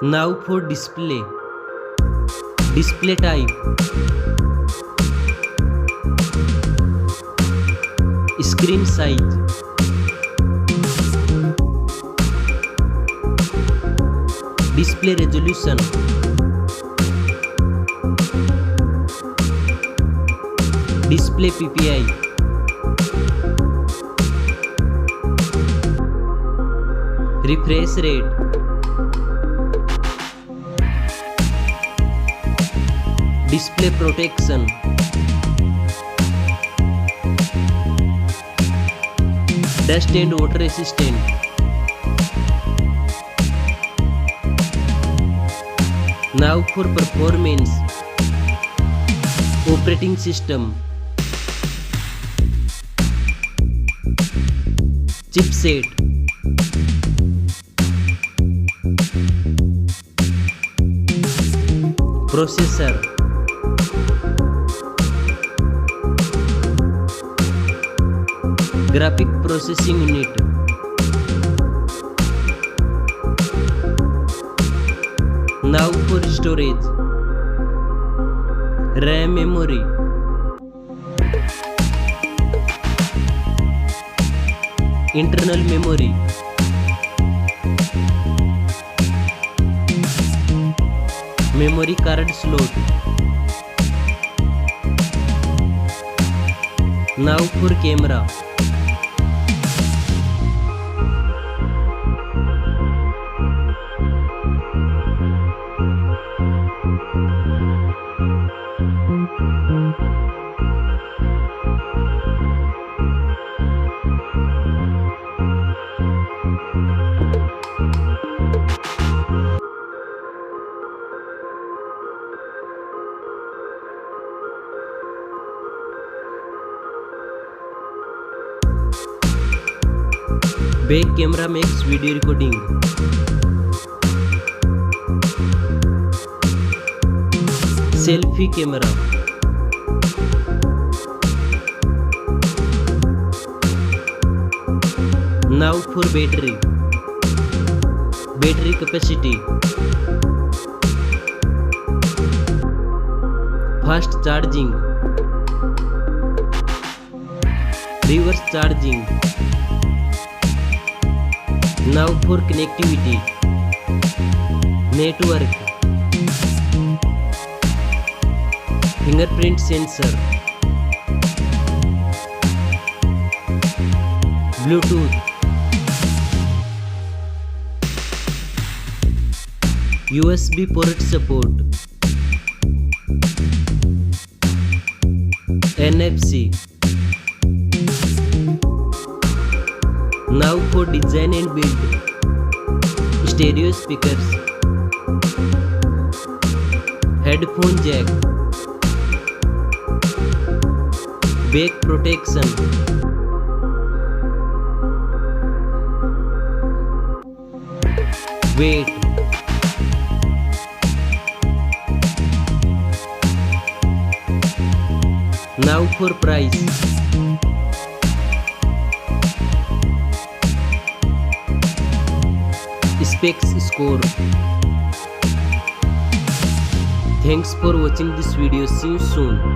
Now for display. Display type. Screen size. Display resolution. Display PPI. Refresh rate. Display protection. Dust and water resistant. Now for performance. Operating system. Chipset. Processor. Graphic processing unit. Now for storage. RAM memory. Internal memory. Memory card slot. Now for camera. Back camera makes video recording. Selfie camera. Now for battery. Battery capacity. Fast charging. Reverse charging. Now for connectivity. Network. Fingerprint sensor. Bluetooth. USB port support. NFC. Now for design and build. Stereo speakers. Headphone jack. Back protection. Weight. Now for price. Specs score. Thanks for watching this video. See you soon.